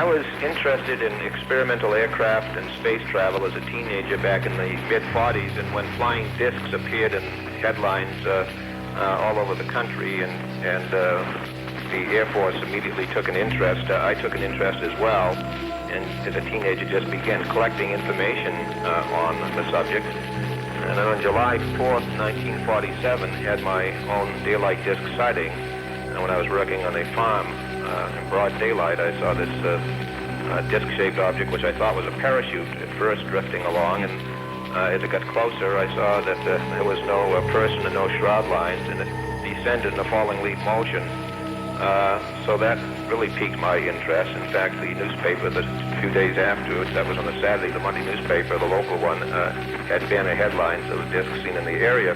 I was interested in experimental aircraft and space travel as a teenager back in the mid-40s, and when flying discs appeared in headlines all over the country, and the Air Force immediately took an interest, I took an interest as well, and as a teenager just began collecting information on the subject. And then on July 4th, 1947, had my own daylight disc sighting. And when I was working on a farm in broad daylight, I saw this disc-shaped object, which I thought was a parachute at first, drifting along. And as it got closer, I saw that there was no person and no shroud lines, and it descended in a falling leap motion. So that really piqued my interest. In fact, the newspaper, a few days afterwards, that was on a Saturday, the Monday newspaper, the local one, had banner headlines of the discs seen in the area.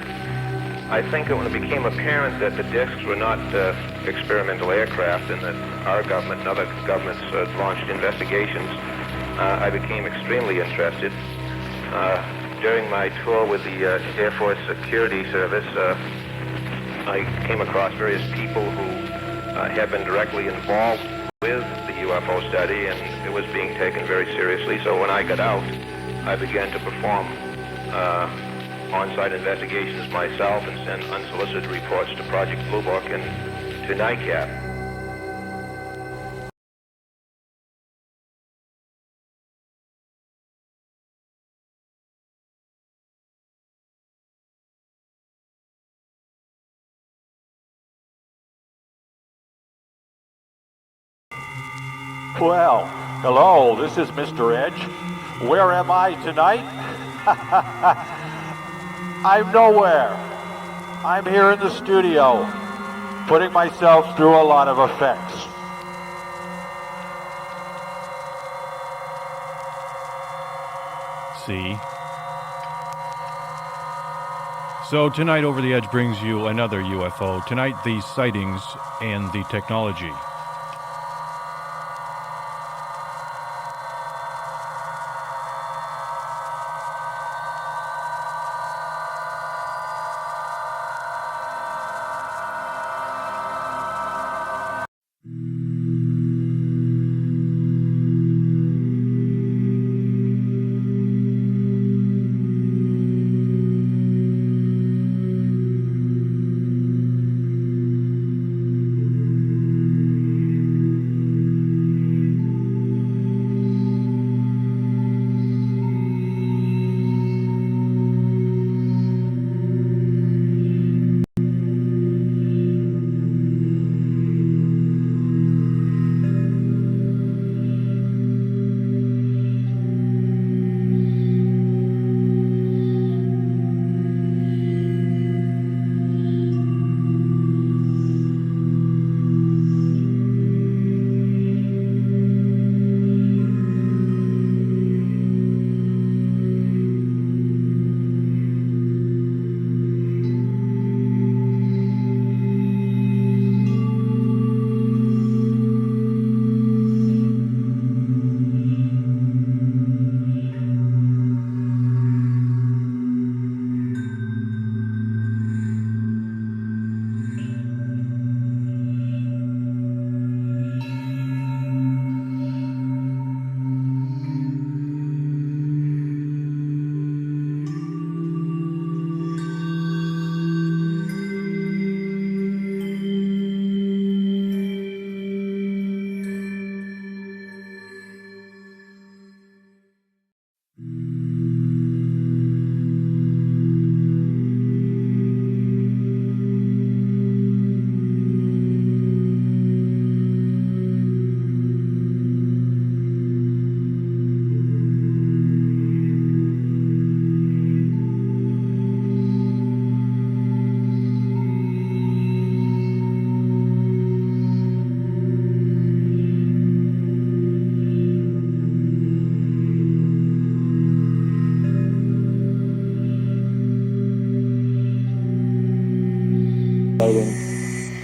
I think that when it became apparent that the discs were not experimental aircraft, and that our government and other governments launched investigations, I became extremely interested. During my tour with the Air Force Security Service, I came across various people who had been directly involved with the UFO study, and it was being taken very seriously. So when I got out, I began to perform on-site investigations myself and send unsolicited reports to Project Blue Book and to NICAP. Well, hello, this is Mr. Edge. Where am I tonight? I'm nowhere. I'm here in the studio, putting myself through a lot of effects. See? So tonight Over the Edge brings you another UFO. Tonight, the sightings and the technology.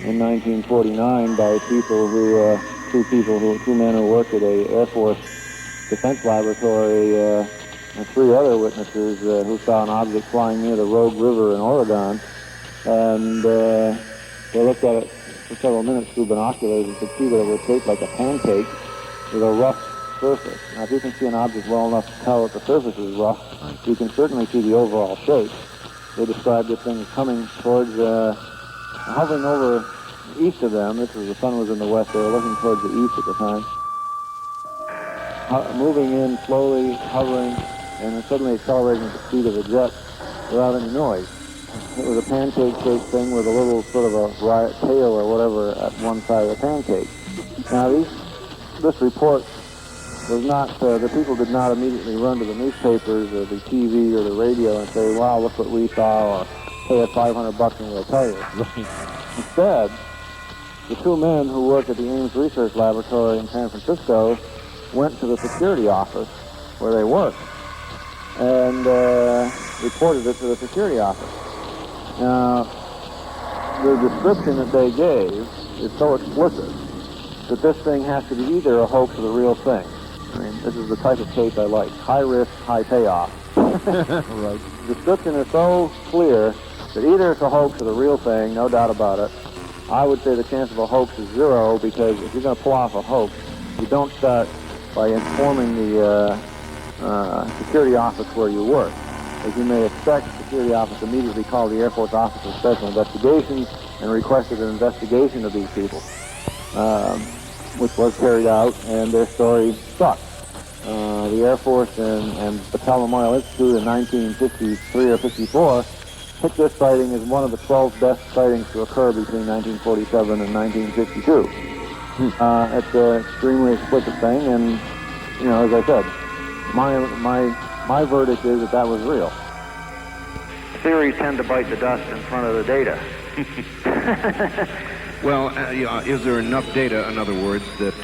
In 1949 by two men who worked at a Air Force Defense Laboratory and three other witnesses who saw an object flying near the Rogue River in Oregon. And they looked at it for several minutes through binoculars and could see that it was shaped like a pancake. with a rough surface. Now, if you can see an object well enough to tell that the surface is rough, you can certainly see the overall shape. They described this thing as coming towards, hovering over east of them. This was, the sun was in the west. They were looking towards the east at the time. Moving in slowly, hovering, and then suddenly accelerating at the speed of a jet without any noise. It was a pancake-shaped thing with a little sort of a tail or whatever at one side of the pancake. Now, this report was not, the people did not immediately run to the newspapers or the TV or the radio and say, wow, look what we saw, or pay us $500 and we'll tell you. Instead, the two men who worked at the Ames Research Laboratory in San Francisco went to the security office where they worked and reported it to the security office. Now, the description that they gave is so explicit that this thing has to be either a hoax or the real thing. I mean, this is the type of case I like. High risk, high payoff. Right. The description is so clear that either it's a hoax or the real thing, no doubt about it. I would say the chance of a hoax is zero, because if you're going to pull off a hoax, you don't start by informing the security office where you work. As you may expect, the security office immediately called the Air Force Office of Special Investigations and requested an investigation of these people, which was carried out, and their story stuck. The Air Force and Battelle Memorial Institute in 1953 or 54 picked this sighting as one of the 12 best sightings to occur between 1947 and 1952. It's an extremely explicit thing, and, you know, as I said, my verdict is that that was real. Theories tend to bite the dust in front of the data. Well, is there enough data, in other words, that...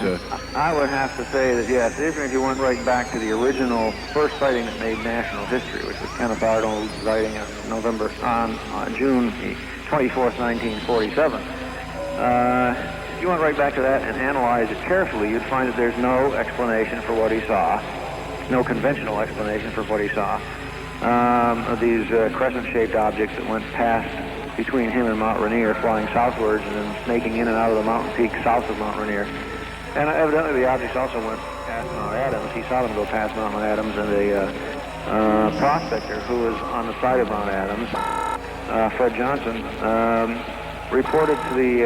I would have to say that, yes, even if you went right back to the original first sighting that made national history, which was Kenneth Arnold's sighting on June 24th, 1947, if you went right back to that and analyzed it carefully, you'd find that there's no explanation for what he saw, no conventional explanation for what he saw, of these crescent-shaped objects that went past between him and Mount Rainier, flying southwards and then snaking in and out of the mountain peak south of Mount Rainier. And evidently the objects also went past Mount Adams. He saw them go past Mount Adams, and a prospector who was on the side of Mount Adams, Fred Johnson, reported to the